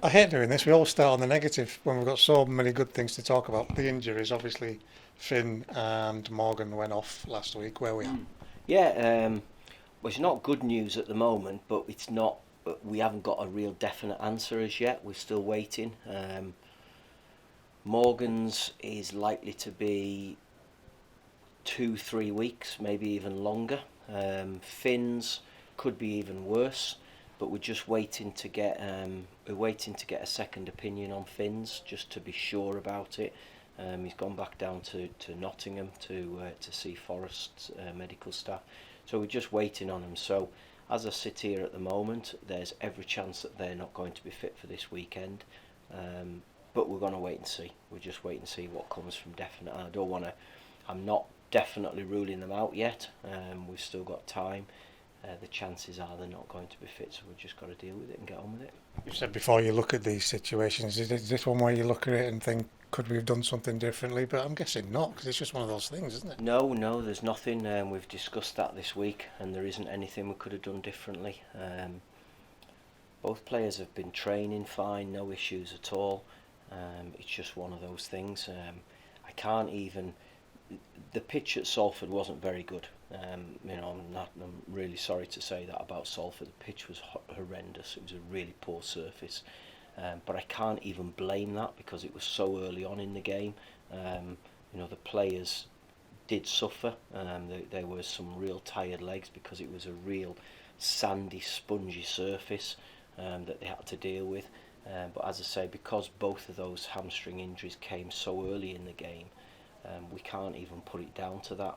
I hate doing this. We always start on the negative when we've got so many good things to talk about. The injuries, obviously, Finn and Morgan went off last week. Where we at? Mm. Yeah, well, it's not good news at the moment, but it's not. We haven't got a real definite answer as yet. We're still waiting. Morgan's is likely to be 2, 3 weeks, maybe even longer. Finn's could be even worse, but we're waiting to get a second opinion on Finn's just to be sure about it. He's gone back down to Nottingham to see Forest's medical staff, so we're just waiting on him. So as I sit here at the moment, there's every chance that they're not going to be fit for this weekend. But we're going to wait and see. We're just waiting to see what comes from definite. I don't want to. I'm not definitely ruling them out yet. We've still got time. The chances are they're not going to be fit, so we've just got to deal with it and get on with it. You've said before you look at these situations. Is this one where you look at it and think, could we have done something differently? But I'm guessing not, because it's just one of those things, isn't it? No, no, there's nothing. We've discussed that this week, and there isn't anything we could have done differently. Both players have been training fine, no issues at all. It's just one of those things. I can't even. The pitch at Salford wasn't very good. I'm really sorry to say that about Salford. The pitch was horrendous. It was a really poor surface. But I can't even blame that because it was so early on in the game. The players did suffer. There were some real tired legs because it was a real sandy, spongy surface that they had to deal with. But as I say, because both of those hamstring injuries came so early in the game, we can't even put it down to that.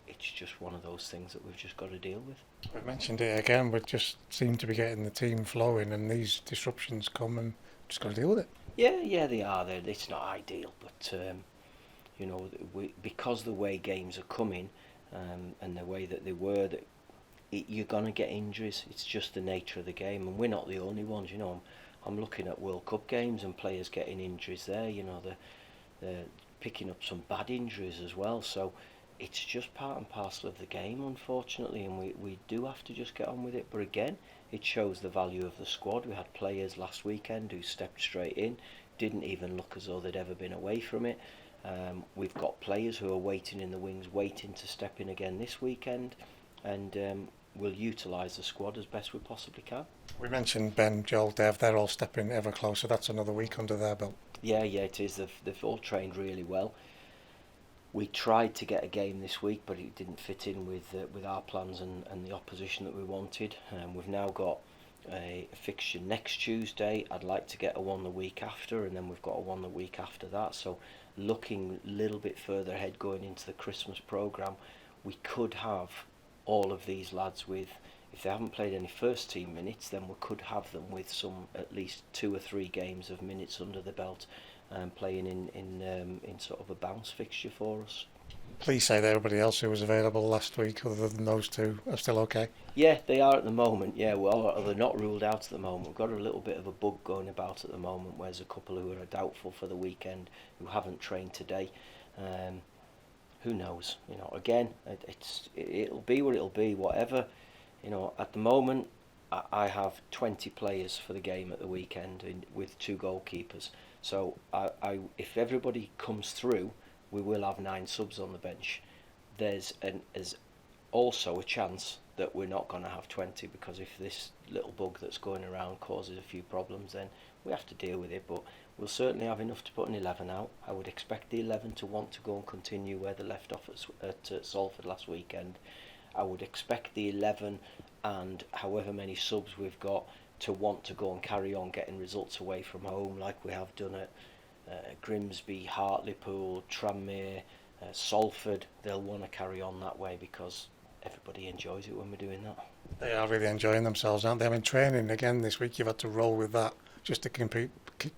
It's just one of those things that we've just got to deal with. We've mentioned it again. We just seem to be getting the team flowing, and these disruptions come, and just got to deal with it. Yeah, yeah, they are. It's not ideal, but because the way games are coming, and the way that they were, you're gonna get injuries. It's just the nature of the game, and we're not the only ones. I'm looking at World Cup games and players getting injuries there. They're picking up some bad injuries as well. So it's just part and parcel of the game, unfortunately, and we do have to just get on with it. But again, it shows the value of the squad. We had players last weekend who stepped straight in, didn't even look as though they'd ever been away from it. We've got players who are waiting in the wings, waiting to step in again this weekend, and we'll utilise the squad as best we possibly can. We mentioned Ben, Joel, Dev. They're all stepping ever closer. That's another week under their belt. Yeah, yeah, it is. They've all trained really well. We tried to get a game this week, but it didn't fit in with our plans and the opposition that we wanted. We've now got a fixture next Tuesday. I'd like to get a one the week after, and then we've got a one the week after that. So looking a little bit further ahead going into the Christmas programme, we could have all of these lads with, if they haven't played any first team minutes, then we could have them with some at least 2 or 3 games of minutes under the belt, playing in sort of a bounce fixture for us. Please say that everybody else who was available last week, other than those two, are still okay. Yeah, they are at the moment. Yeah, well, they're not ruled out at the moment. We've got a little bit of a bug going about at the moment, where there's a couple who are doubtful for the weekend who haven't trained today. Um, who knows? Again, it'll be what it'll be. Whatever. At the moment, I have 20 players for the game at the weekend with 2 goalkeepers. So if everybody comes through, we will have 9 subs on the bench. There's also a chance that we're not going to have 20, because if this little bug that's going around causes a few problems, then we have to deal with it. But we'll certainly have enough to put an 11 out. I would expect the 11 to want to go and continue where they left off at Salford last weekend. I would expect the 11 and however many subs we've got to want to go and carry on getting results away from home, like we have done at Grimsby, Hartlepool, Tranmere, Salford. They'll want to carry on that way because everybody enjoys it when we're doing that. They are really enjoying themselves, aren't they? I mean, training again this week, you've had to roll with that just to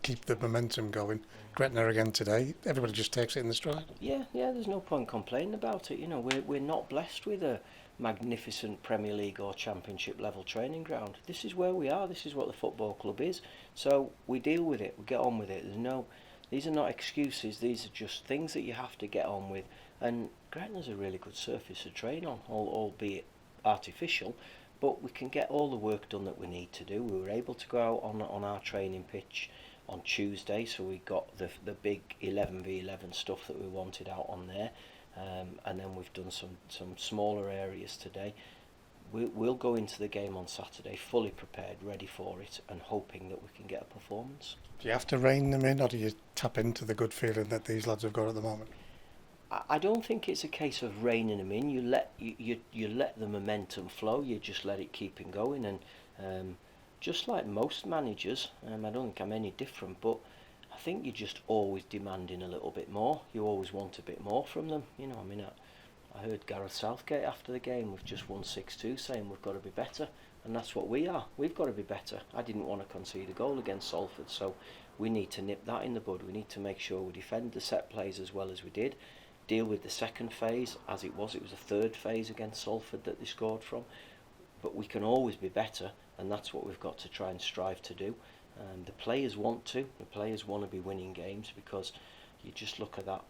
keep the momentum going. Gretna again today. Everybody just takes it in the stride. Yeah, yeah. There's no point complaining about it. We're not blessed with a magnificent Premier League or Championship level training ground. This is where we are. This is what the football club is. So we deal with it. We get on with it. These are not excuses. These are just things that you have to get on with. And Gretna's a really good surface to train on, albeit artificial. but we can get all the work done that we need to do. We were able to go out on our training pitch on Tuesday, so we got the big 11v11 stuff that we wanted out on there, and then we've done some smaller areas today. We'll go into the game on Saturday fully prepared, ready for it, and hoping that we can get a performance. Do you have to rein them in, or do you tap into the good feeling that these lads have got at the moment? I don't think it's a case of reining them in. You let the momentum flow. You just let it keep going, and just like most managers, I don't think I'm any different, but I think you're just always demanding a little bit more. You always want a bit more from them. You know, I mean, I heard Gareth Southgate after the game, we've just won 6-2, saying we've got to be better, and that's what we are. We've got to be better. I didn't want to concede a goal against Salford, so we need to nip that in the bud. We need to make sure we defend the set plays as well as we did, deal with the second phase as it was. It was the third phase against Salford that they scored from, but we can always be better, and that's what we've got to try and strive to do. The players want to. The players want to be winning games, because you just look at that,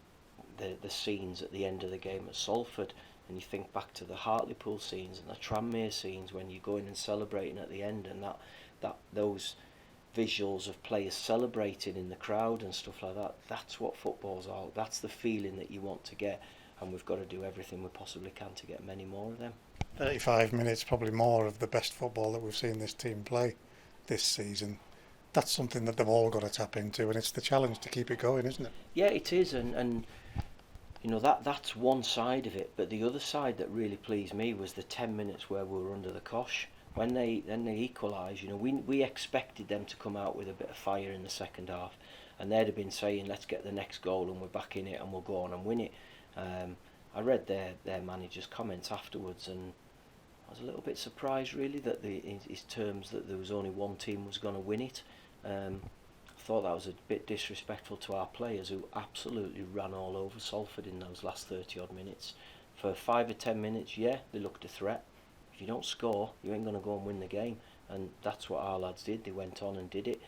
the scenes at the end of the game at Salford, and you think back to the Hartlepool scenes and the Tranmere scenes when you go in and celebrating at the end, and those visuals of players celebrating in the crowd and stuff like that. That's what football's all. That's the feeling that you want to get, and we've got to do everything we possibly can to get many more of them. 35 minutes, probably more of the best football that we've seen this team play this season. That's something that they've all got to tap into, and it's the challenge to keep it going, isn't it? Yeah, it is, and you know, that's one side of it, but the other side that really pleased me was the 10 minutes where we were under the cosh. When they equalised, you know, we expected them to come out with a bit of fire in the second half, and they'd have been saying, let's get the next goal and we're back in it and we'll go on and win it. I read their manager's comments afterwards, and I was a little bit surprised really that his terms that there was only one team was going to win it. I thought that was a bit disrespectful to our players, who absolutely ran all over Salford in those last 30 odd minutes. For 5 or 10 minutes, yeah, they looked a threat. If you don't score, you ain't going to go and win the game, and that's what our lads did. They went on and did it.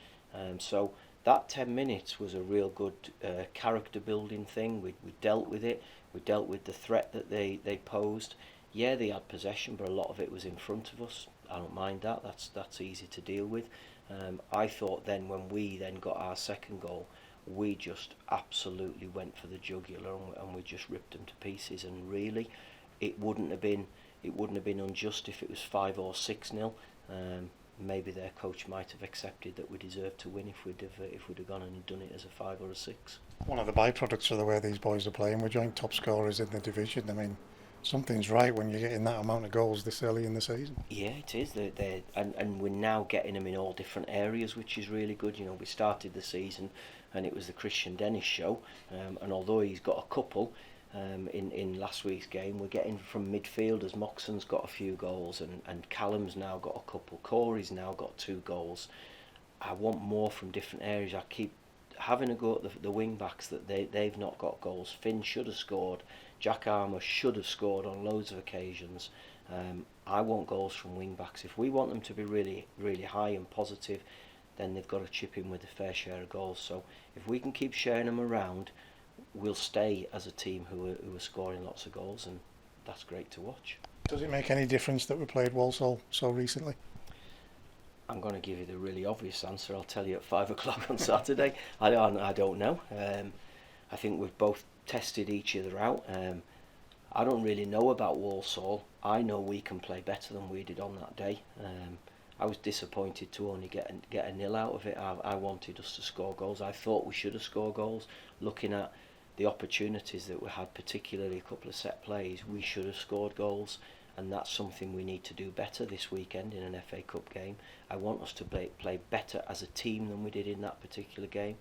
So that 10 minutes was a real good character building thing. We dealt with it. We dealt with the threat that they posed. Yeah, they had possession, but a lot of it was in front of us. I don't mind that. That's easy to deal with. I thought then when we then got our second goal, we just absolutely went for the jugular, and we just ripped them to pieces. And really, it wouldn't have been unjust if it was 5 or 6-0. Maybe their coach might have accepted that we deserved to win if we'd have gone and done it as a 5 or a 6. One of the byproducts of the way these boys are playing, we're joint top scorers in the division. I mean, something's right when you're getting that amount of goals this early in the season. Yeah, it is. And we're now getting them in all different areas, which is really good. You know, we started the season and it was the Christian Dennis show, and although he's got a couple in last week's game, we're getting from midfielders. Moxon's got a few goals, and Callum's now got a couple. Corey's now got 2 goals. I want more from different areas. I keep having a go at the wing backs that they've not got goals. Finn should have scored. Jack Armour should have scored on loads of occasions. I want goals from wing backs. If we want them to be really, really high and positive, then they've got to chip in with a fair share of goals. So if we can keep sharing them around, we'll stay as a team who are scoring lots of goals, and that's great to watch. Does it make any difference that we played Walsall so recently? I'm going to give you the really obvious answer. I'll tell you at 5 o'clock on Saturday. I don't know. I think we've both tested each other out. I don't really know about Walsall. I know we can play better than we did on that day. I was disappointed to only get a nil out of it. I wanted us to score goals. I thought we should have scored goals. Looking at the opportunities that we had, particularly a couple of set plays, we should have scored goals, and that's something we need to do better this weekend in an FA Cup game. I want us to play better as a team than we did in that particular game,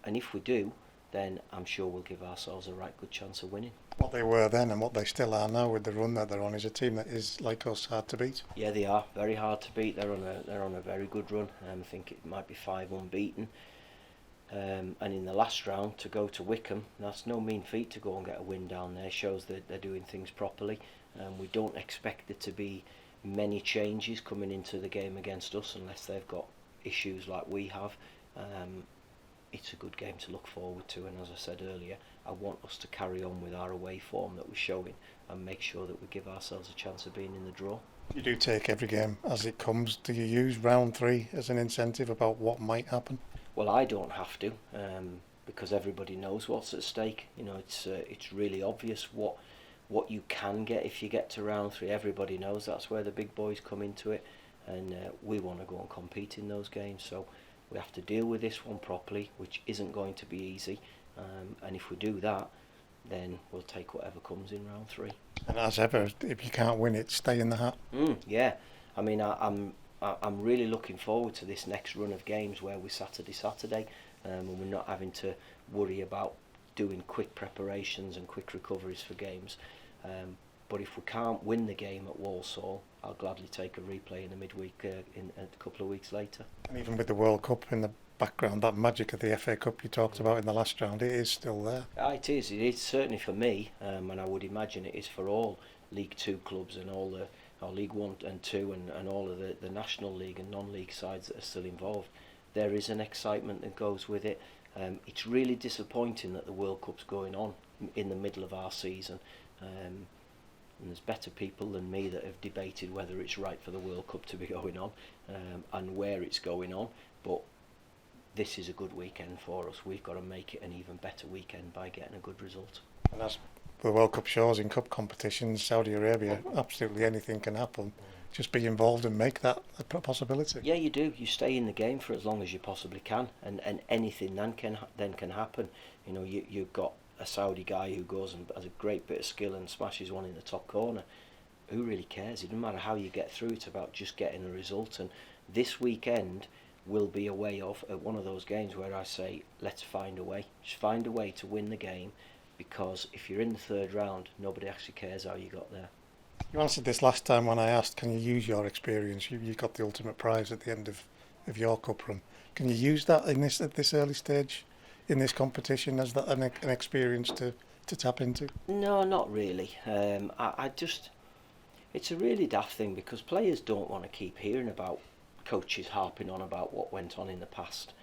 and if we do, then I'm sure we'll give ourselves a right good chance of winning. What they were then and what they still are now with the run that they're on is a team that is, like us, hard to beat. Yeah, they are very hard to beat. They're on a very good run. I think it might be 5 unbeaten. And in the last round, to go to Wickham, that's no mean feat to go and get a win down there. Shows that they're doing things properly. We don't expect there to be many changes coming into the game against us unless they've got issues like we have. it's a good game to look forward to, and as I said earlier, I want us to carry on with our away form that we're showing and make sure that we give ourselves a chance of being in the draw. You do take every game as it comes. Do you use round 3 as an incentive about what might happen? Well, I don't have to, because everybody knows what's at stake. You know, it's really obvious what you can get if you get to round 3. Everybody knows that's where the big boys come into it, and we want to go and compete in those games. So we have to deal with this one properly, which isn't going to be easy. And if we do that, then we'll take whatever comes in round 3. And as ever, if you can't win it, stay in the hat. Yeah, I mean, I'm really looking forward to this next run of games where we're Saturday, and we're not having to worry about doing quick preparations and quick recoveries for games. But if we can't win the game at Walsall, I'll gladly take a replay in the midweek in a couple of weeks later. And even with the World Cup in the background, that magic of the FA Cup you talked about in the last round, it is still there. It is. It is certainly for me, and I would imagine it is for all League Two clubs and all the League One and Two and all of the National League and non-league sides that are still involved. There is an excitement that goes with it. It's really disappointing that the World Cup's going on in the middle of our season. And there's better people than me that have debated whether it's right for the World Cup to be going on and where it's going on. But this is a good weekend for us. We've got to make it an even better weekend by getting a good result. And as the World Cup shows in cup competitions, Saudi Arabia, absolutely anything can happen. Just be involved and make that a possibility. Yeah, you do. You stay in the game for as long as you possibly can, and anything then can happen. You know, you've got a Saudi guy who goes and has a great bit of skill and smashes one in the top corner. Who really cares? It doesn't matter how you get through. It's about just getting a result. And this weekend will be a way of one of those games where I say, let's find a way. Just find a way to win the game, because if you're in the third round, nobody actually cares how you got there. You answered this last time when I asked, can you use your experience? You got the ultimate prize at the end of your cup run. Can you use that at this early stage in this competition as an experience to tap into? No, not really. I just, it's a really daft thing, because players don't want to keep hearing about coaches harping on about what went on in the past.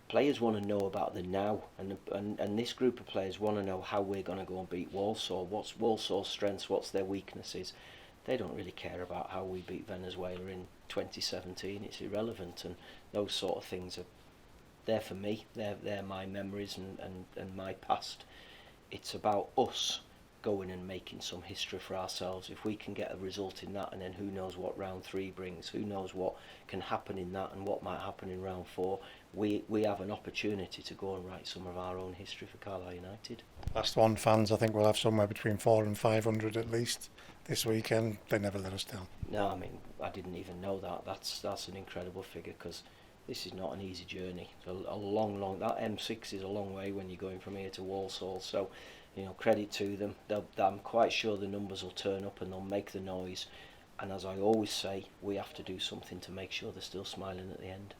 Players want to know about the now, and this group of players want to know how we're going to go and beat Walsall. What's Walsall's strengths? What's their weaknesses? They don't really care about how we beat Venezuela in 2017. It's irrelevant, and those sort of things are there for me. They're my memories and my past. It's about us going and making some history for ourselves. If we can get a result in that, and then who knows what round 3 brings, who knows what can happen in that and what might happen in round 4, we have an opportunity to go and write some of our own history for Carlisle United. Last one, fans, I think we'll have somewhere between 400 and 500 at least this weekend. They never let us down. No, I mean, I didn't even know that. That's an incredible figure, because this is not an easy journey. It's a long, that M6 is a long way when you're going from here to Walsall. So, you know, credit to them. I'm quite sure the numbers will turn up and they'll make the noise. And as I always say, we have to do something to make sure they're still smiling at the end.